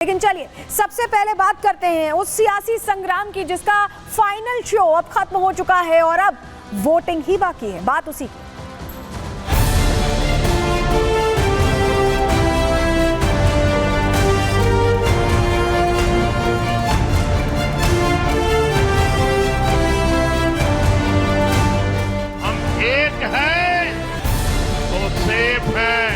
लेकिन चलिए सबसे पहले बात करते हैं उस सियासी संग्राम की जिसका फाइनल शो अब खत्म हो चुका है और अब वोटिंग ही बाकी है। बात उसी की। हम एक हैं तो सेफ हैं।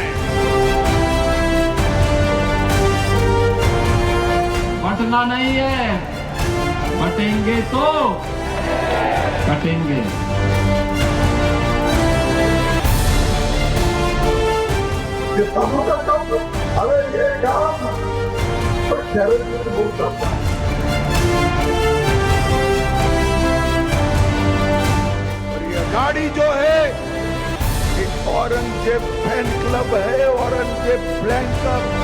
बंटना नहीं है, बटेंगे तो कटेंगे। ये सब करता हूँ, अरे ये काम तो टेररिस्ट बोल सकता है। और ये गाड़ी जो है एक औरंगजेब फैन क्लब है, औरंगजेब फैन क्लब।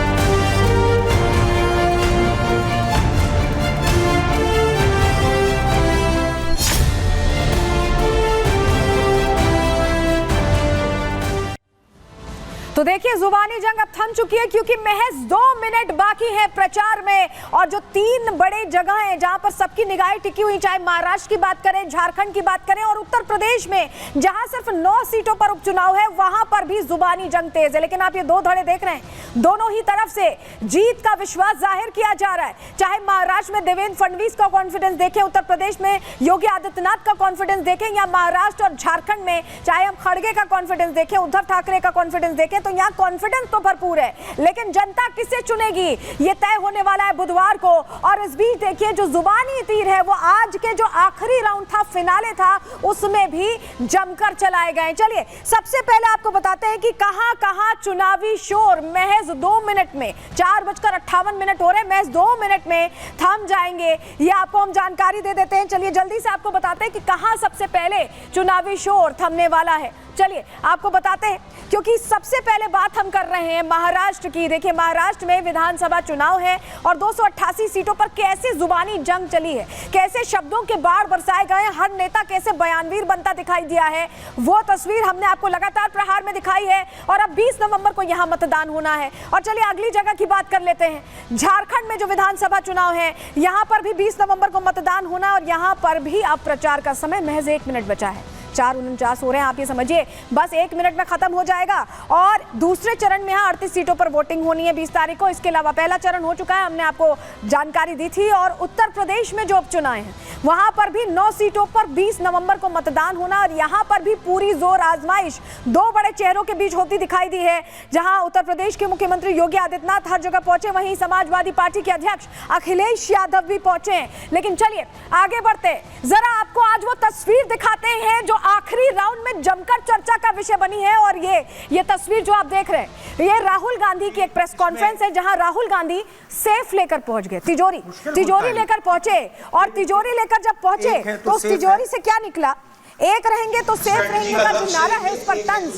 तो देखिए जुबानी जंग अब थम चुकी है क्योंकि महज 2 मिनट बाकी है प्रचार में और जो 3 बड़े जगह हैं जहां पर सबकी निगाहें टिकी हुई, चाहे महाराष्ट्र की बात करें, झारखंड की बात करें और उत्तर प्रदेश में जहां सिर्फ 9 सीटों पर उपचुनाव है, वहां पर भी जुबानी जंग तेज है। लेकिन आप ये 2 धड़े देख रहे हैं, दोनों ही तरफ से जीत का विश्वास जाहिर किया जा रहा है। चाहे महाराष्ट्र में देवेंद्र फडणवीस का कॉन्फिडेंस देखें, उत्तर प्रदेश में योगी आदित्यनाथ का कॉन्फिडेंस देखें, या महाराष्ट्र और झारखंड में चाहे हम खड़गे का कॉन्फिडेंस देखें, उद्धव ठाकरे का कॉन्फिडेंस देखें, तो यहाँ कॉन्फिडेंस तो भरपूर है। लेकिन जनता किसे चुनेगी ये तय होने वाला है बुधवार को। और इस बीच देखिए जो जुबानी तीर है वो आज के जो आखिरी राउंड था, फिनाले था, उसमें भी जमकर चलाए गए। चलिए सबसे पहले आपको बताते हैं कि कहां कहां चुनावी शोर महज 2 मिनट में, 4:58 हो रहे, महज 2 मिनट में थम जाएंगे। ये आपको हम जानकारी दे देते हैं। चलिए जल्दी से आपको बताते हैं कि कहां सबसे पहले चुनावी शोर थमने वाला है। चलिए आपको बताते हैं क्योंकि सबसे पहले बात हम कर रहे हैं महाराष्ट्र की। देखिए महाराष्ट्र में विधानसभा चुनाव है और 288 सीटों पर कैसे जुबानी जंग चली है, कैसे शब्दों के बाढ़ बरसाए गए, हर नेता कैसे बयानवीर बनता दिखाई दिया है, वो तस्वीर हमने आपको लगातार प्रहार में दिखाई है। और अब 20 नवंबर को यहाँ मतदान होना है। और चलिए अगली जगह की बात कर लेते हैं, झारखंड में जो विधानसभा चुनाव है, यहाँ पर भी 20 नवंबर को मतदान होना और यहाँ पर भी अब प्रचार का समय महज 1 मिनट बचा है। 4:49 हो रहे हैं, आप ये समझिए बस 1 मिनट में खत्म हो जाएगा। और दूसरे चरण में यहाँ 38 सीटों पर वोटिंग होनी है 20 तारीख को। इसके अलावा पहला चरण हो चुका है, हमने आपको जानकारी दी थी। और उत्तर प्रदेश में जो उपचुनाव हैं वहां पर भी 9 सीटों पर 20 नवंबर को मतदान होना और यहाँ पर भी पूरी जोर आजमाइश 2 बड़े चेहरों के बीच होती दिखाई दी है। जहां उत्तर प्रदेश के मुख्यमंत्री योगी आदित्यनाथ हर जगह पहुंचे, वहीं समाजवादी पार्टी के अध्यक्ष अखिलेश यादव भी पहुंचे हैं। लेकिन चलिए आगे बढ़ते, जरा आपको आज वो तस्वीर दिखाते हैं जो आखिरी राउंड में जमकर चर्चा का विषय बनी है। और ये तस्वीर जो आप देख रहे हैं, ये राहुल गांधी की एक प्रेस कॉन्फ्रेंस है जहां राहुल गांधी सेफ लेकर पहुंच गए, तिजोरी लेकर पहुंचे। और तिजोरी लेकर जब पहुंचे तो उस तिजोरी से क्या निकला, एक रहेंगे तो सेफ रहेंगे का जो नारा है उस पर तंज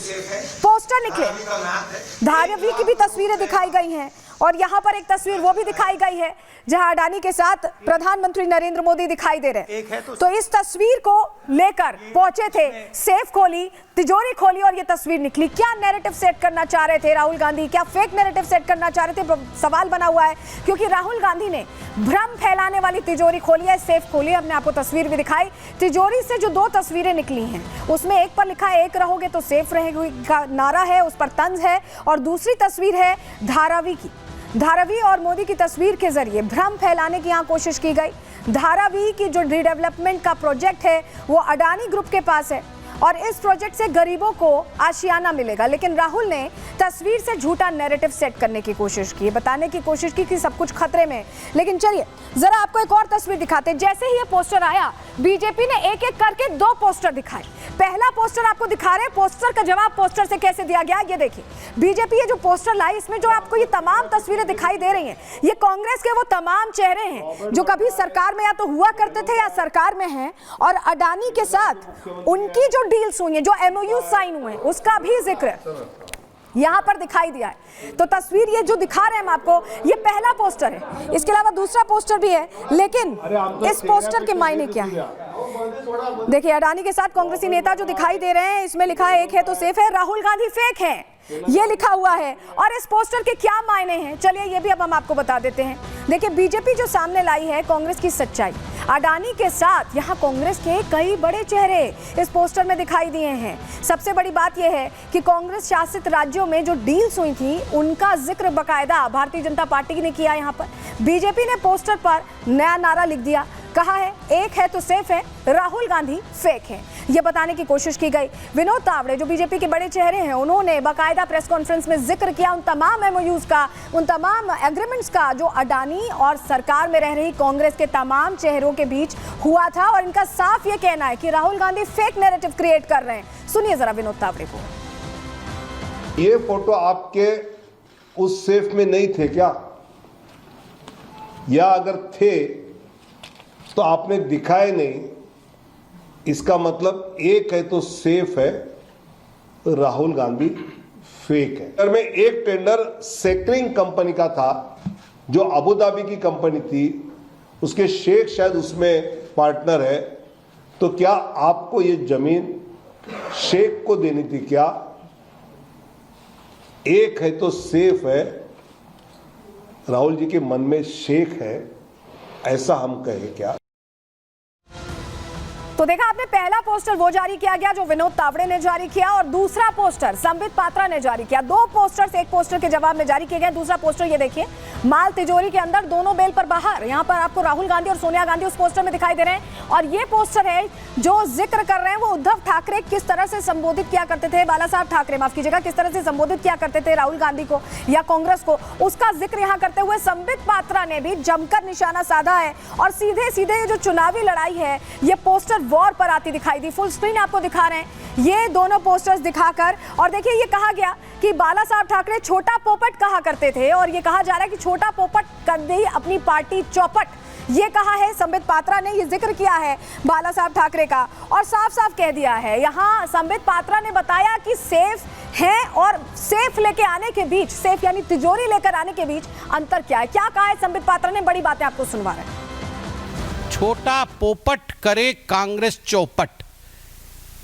पोस्टर निकले। धारावी की भी तस्वीरें दिखाई गई हैं और यहाँ पर एक तस्वीर वो भी दिखाई गई है जहां अडानी के साथ प्रधानमंत्री नरेंद्र मोदी दिखाई दे रहे हैं। तो इस तस्वीर को लेकर पहुंचे थे, सेफ खोली, तिजोरी खोली और ये तस्वीर निकली। क्या नैरेटिव सेट करना चाह रहे थे राहुल गांधी, क्या फेक नैरेटिव सेट करना चाह रहे थे, सवाल बना हुआ है। क्योंकि राहुल गांधी ने भ्रम फैलाने वाली तिजोरी खोली है, सेफ खोली। हमने आपको तस्वीर भी दिखाई। तिजोरी से जो 2 तस्वीरें निकली हैं उसमें एक पर लिखा है एक रहोगे तो सेफ रहेगी का नारा है, उस पर तंज है। और दूसरी तस्वीर है धारावी की। धारावी और मोदी की तस्वीर के जरिए भ्रम फैलाने की यहाँ कोशिश की गई। धारावी की जो रीडेवलपमेंट का प्रोजेक्ट है वो अडानी ग्रुप के पास है और इस प्रोजेक्ट से गरीबों को आशियाना मिलेगा। लेकिन राहुल ने तस्वीर से झूठा नैरेटिव सेट करने की कोशिश की, बताने की कोशिश की कि सब कुछ खतरे में। लेकिन चलिए जरा आपको एक और तस्वीर दिखाते हैं। जैसे ही ये पोस्टर आया, बीजेपी ने एक एक करके 2 पोस्टर दिखाए। पहला पोस्टर आपको दिखा रहे हैं, पोस्टर का जवाब पोस्टर से कैसे दिया गया ये देखिए। बीजेपी ये जो पोस्टर लाई, इसमें जो आपको ये तमाम तस्वीरें दिखाई दे रही हैं, ये कांग्रेस के वो तमाम चेहरे हैं जो कभी सरकार में या तो हुआ करते थे या सरकार में हैं। और अडानी के साथ उनकी जो डील्स हुई हैं, जो MOU साइन हुए, उसका भी जिक्र यहाँ पर दिखाई दिया है। तो तस्वीर ये जो दिखा रहे हैं हम आपको, ये पहला पोस्टर है। इसके अलावा दूसरा पोस्टर भी है, लेकिन इस पोस्टर के मायने क्या है? देखिए अडानी के साथ कांग्रेसी नेता जो दिखाई दे रहे हैं, इसमें लिखा है एक है तो सेफ है, राहुल गांधी फेक है, ये लिखा हुआ है। और इस पोस्टर के क्या मायने हैं, चलिए ये भी अब हम आपको बता देते हैं। देखिए बीजेपी जो सामने लाई है कांग्रेस की सच्चाई, अडानी के साथ यहाँ कांग्रेस के कई बड़े चेहरे इस पोस्टर में दिखाई दिए हैं। सबसे बड़ी बात यह है कि कांग्रेस शासित राज्यों में जो डील्स हुई थी उनका जिक्र बकायदा भारतीय जनता पार्टी ने किया। यहाँ पर बीजेपी ने पोस्टर पर नया नारा लिख दिया, कहा है एक है तो सेफ है, राहुल गांधी फेक है। ये बताने की कोशिश की गई। विनोद तावड़े जो बीजेपी के बड़े चेहरे हैं, उन्होंने बाकायदा प्रेस कॉन्फ्रेंस में जिक्र किया उन तमाम एमओयूज का, उन तमाम एग्रीमेंट्स का जो अडानी और सरकार में रह रही कांग्रेस के तमाम चेहरों के बीच हुआ था। और इनका साफ ये कहना है कि Rahul Gandhi fake narrative create कर रहे हैं। सुनिए जरा विनोद तावड़े को। ये फोटो आपके उस सेफ में नहीं थे क्या, या अगर थे तो आपने दिखाए नहीं? इसका मतलब एक है तो सेफ है, राहुल गांधी फेक है। अगर में एक टेंडर सेक्रिंग कंपनी का था जो अबू धाबी की कंपनी थी, उसके शेख शायद उसमें पार्टनर है, तो क्या आपको ये जमीन शेख को देनी थी क्या? एक है तो सेफ है, राहुल जी के मन में शेख है, ऐसा हम कहें क्या? तो देखा आपने, पहला पोस्टर वो जारी किया गया जो विनोद तावड़े ने जारी किया और दूसरा पोस्टर संबित पात्रा ने जारी किया। दो पोस्टर्स एक पोस्टर के जवाब में जारी किए गए। दूसरा पोस्टर ये देखिए, माल तिजोरी के अंदर दोनों बेल पर बाहर। यहाँ पर आपको राहुल गांधी और सोनिया गांधी उस पोस्टर में दिखाई दे रहे हैं। और ये पोस्टर है जो जिक्र कर रहे हैं वो उद्धव ठाकरे किस तरह से संबोधित किया करते थे, बाला साहब ठाकरे माफ कीजिएगा, किस तरह से संबोधित किया करते थे राहुल गांधी को या कांग्रेस को, उसका जिक्र यहाँ करते हुए संबित पात्रा ने भी जमकर निशाना साधा है। और सीधे सीधे ये जो चुनावी लड़ाई है ये पोस्टर वॉर पर आती दिखाई दी। फुल स्क्रीन आपको दिखा रहे हैं ये दोनों पोस्टर्स दिखाकर। और देखिए ये कहा गया कि बाला साहब ठाकरे छोटा पोपट कहा करते थे और ये कहा जा रहा है कि छोटा पोपट कर दी अपनी पार्टी चौपट। ये कहा है संबित पात्रा ने, ये जिक्र किया है बाला साहब ठाकरे का और साफ साफ कह दिया है। यहाँ संबित पात्रा ने बताया कि सेफ है और सेफ लेके आने के बीच, सेफ यानी तिजोरी लेकर आने के बीच अंतर क्या है। क्या कहा है संबित पात्रा ने, बड़ी बातें आपको सुनवा रहे हैं। छोटा पोपट करे कांग्रेस चौपट।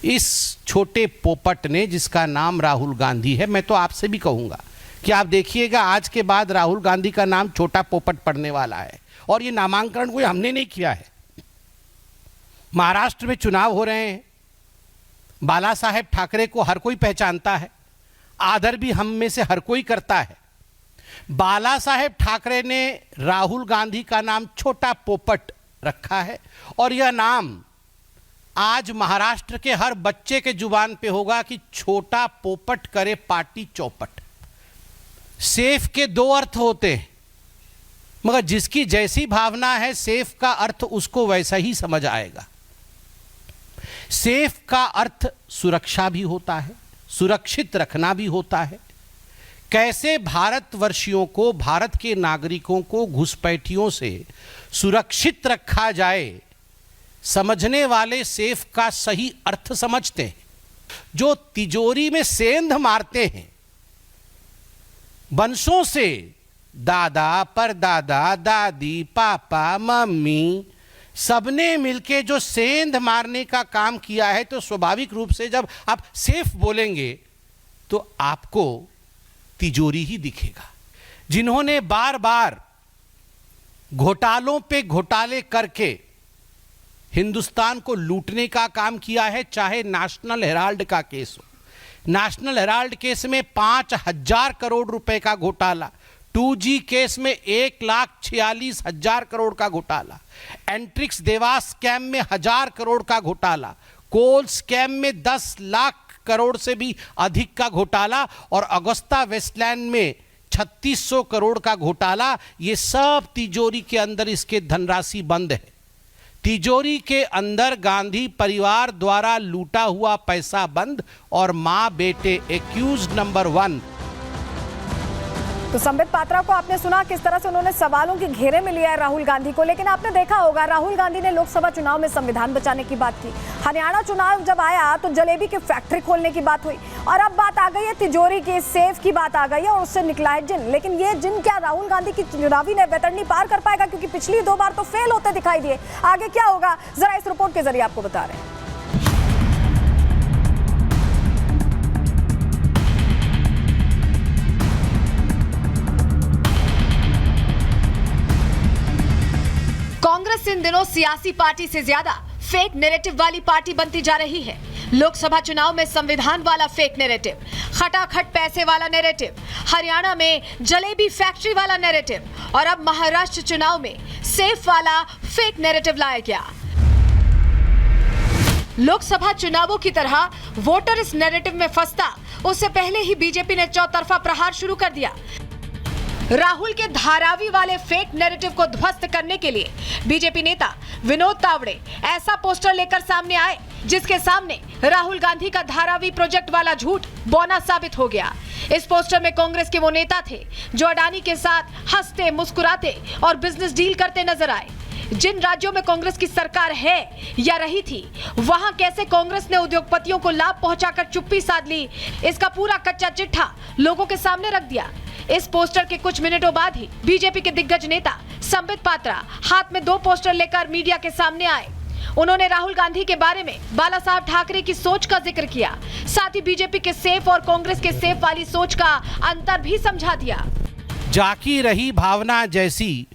इस छोटे पोपट ने, जिसका नाम राहुल गांधी है, मैं तो आपसे भी कहूंगा कि आप देखिएगा आज के बाद राहुल गांधी का नाम छोटा पोपट पड़ने वाला है। और ये नामांकन कोई हमने नहीं किया है। महाराष्ट्र में चुनाव हो रहे हैं, बाला साहेब ठाकरे को हर कोई पहचानता है, आदर भी हम में से हर कोई करता है। बाला साहेब ठाकरे ने राहुल गांधी का नाम छोटा पोपट रखा है और यह नाम आज महाराष्ट्र के हर बच्चे के जुबान पे होगा कि छोटा पोपट करे पार्टी चौपट। सेफ के दो अर्थ होते हैं, मगर जिसकी जैसी भावना है सेफ का अर्थ उसको वैसा ही समझ आएगा। सेफ का अर्थ सुरक्षा भी होता है, सुरक्षित रखना भी होता है। कैसे भारतवर्षियों को, भारत के नागरिकों को घुसपैठियों से सुरक्षित रखा जाए, समझने वाले सेफ का सही अर्थ समझते हैं। जो तिजोरी में सेंध मारते हैं, वंशों से दादा परदादा दादी पापा मम्मी सबने मिलके जो सेंध मारने का काम किया है, तो स्वाभाविक रूप से जब आप सेफ बोलेंगे तो आपको तिजोरी ही दिखेगा। जिन्होंने बार बार घोटालों पे घोटाले करके हिंदुस्तान को लूटने का काम किया है, चाहे नेशनल हेराल्ड का केस हो। नेशनल हेराल्ड केस में 5,000 करोड़ रुपए का घोटाला, 2G केस में 1,46,000 करोड़ का घोटाला, एंट्रिक्स देवास स्कैम में 1,000 करोड़ का घोटाला, कोल स्कैम में 10 लाख करोड़ से भी अधिक का घोटाला और अगस्ता वेस्टलैंड में 3,600 करोड़ का घोटाला। ये सब तिजोरी के अंदर इसके धनराशि बंद है। तिजोरी के अंदर गांधी परिवार द्वारा लूटा हुआ पैसा बंद और मां बेटे एक्यूज नंबर 1। तो संबित पात्रा को आपने सुना किस तरह से उन्होंने सवालों के घेरे में लिया है राहुल गांधी को, लेकिन आपने देखा होगा राहुल गांधी ने लोकसभा चुनाव में संविधान बचाने की बात की। हरियाणा चुनाव जब आया तो जलेबी की फैक्ट्री खोलने की बात हुई, और अब बात आ गई है तिजोरी की, सेफ की बात आ गई है, और उससे निकला है जिन। लेकिन ये जिन क्या राहुल गांधी की चुनावी ने बैतरनी पार कर पाएगा, क्योंकि पिछली 2 बार तो फेल होते दिखाई दिए। आगे क्या होगा जरा इस रिपोर्ट के जरिए आपको बता रहे हैं। कांग्रेस इन दिनों सियासी पार्टी से ज्यादा फेक नैरेटिव वाली पार्टी बनती जा रही है। लोकसभा चुनाव में संविधान वाला फेक नैरेटिव, खटाखट पैसे वाला नैरेटिव, हरियाणा में जलेबी फैक्ट्री वाला नैरेटिव, और अब महाराष्ट्र चुनाव में सेफ वाला फेक नैरेटिव लाया गया। लोकसभा चुनावों की तरह वोटर इस नैरेटिव में फंसता उससे पहले ही बीजेपी ने चौतरफा प्रहार शुरू कर दिया। राहुल के धारावी वाले फेक नैरेटिव को ध्वस्त करने के लिए बीजेपी नेता विनोद तावड़े ऐसा पोस्टर लेकर सामने आए जिसके सामने राहुल गांधी का धारावी प्रोजेक्ट वाला झूठ बौना साबित हो गया। इस पोस्टर में कांग्रेस के वो नेता थे जो अडानी के साथ हंसते मुस्कुराते और बिजनेस डील करते नजर आए। जिन राज्यों में कांग्रेस की सरकार है या रही थी, वहां कैसे कांग्रेस ने उद्योगपतियों को लाभ पहुंचाकर चुप्पी साध ली, इसका पूरा कच्चा चिट्ठा लोगों के सामने रख दिया। इस पोस्टर के कुछ मिनटों बाद ही बीजेपी के दिग्गज नेता संबित पात्रा हाथ में 2 पोस्टर लेकर मीडिया के सामने आए। उन्होंने राहुल गांधी के बारे में बाला साहब ठाकरे की सोच का जिक्र किया, साथ ही बीजेपी के सेफ और कांग्रेस के सेफ वाली सोच का अंतर भी समझा दिया। जाकी रही भावना जैसी,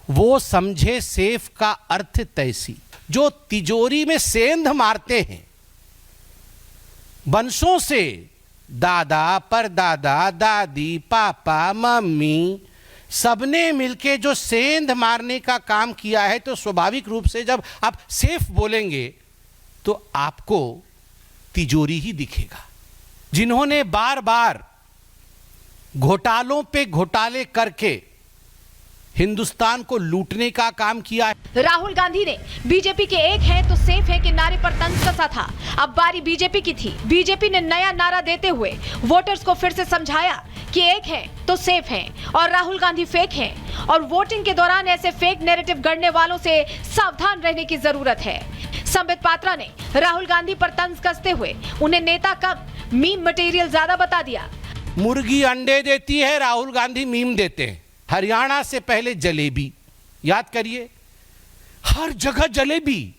वो समझे सेफ का अर्थ तैसी। जो तिजोरी में सेंध मारते हैं बंसों से, दादा परदादा दादी पापा मम्मी सबने मिलके जो सेंध मारने का काम किया है, तो स्वाभाविक रूप से जब आप सेफ बोलेंगे तो आपको तिजोरी ही दिखेगा। जिन्होंने बार बार घोटालों पे घोटाले करके हिंदुस्तान को लूटने का काम किया है। राहुल गांधी ने बीजेपी के एक है तो सेफ है के नारे पर तंज कसा था। अब बारी बीजेपी की थी। बीजेपी ने नया नारा देते हुए वोटर्स को फिर से समझाया कि एक है तो सेफ है और राहुल गांधी फेक है, और वोटिंग के दौरान ऐसे फेक नैरेटिव गढ़ने वालों से सावधान रहने की जरूरत है। संबित पात्रा ने राहुल गांधी पर तंज कसते हुए उन्हें नेता कम, मीम मटेरियल ज्यादा बता दिया। मुर्गी अंडे देती है, राहुल गांधी मीम देते हैं। हरियाणा से पहले जलेबी, याद करिए, हर जगह जलेबी।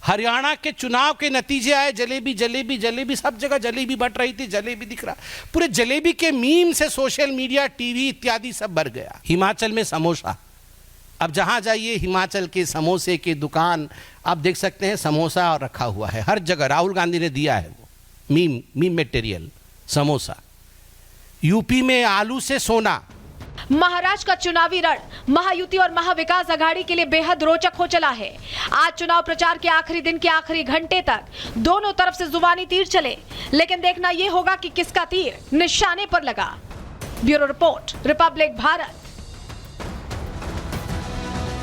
हरियाणा के चुनाव के नतीजे आए, जलेबी जलेबी जलेबी, सब जगह जलेबी बट रही थी, जलेबी दिख रहा। पूरे जलेबी के मीम से सोशल मीडिया, टीवी इत्यादि सब भर गया। हिमाचल में समोसा, अब जहां जाइए हिमाचल के समोसे की दुकान आप देख सकते हैं, समोसा और रखा हुआ है हर जगह। राहुल गांधी ने दिया है वो मीम मटेरियल, समोसा। यूपी में आलू से सोना। महाराष्ट्र का चुनावी रण महायुति और महाविकास आघाड़ी के लिए बेहद रोचक हो चला है। आज चुनाव प्रचार के आखिरी दिन के आखिरी घंटे तक दोनों तरफ से जुबानी तीर चले, लेकिन देखना यह होगा कि किसका तीर निशाने पर लगा। Bureau report, Republic Bharat.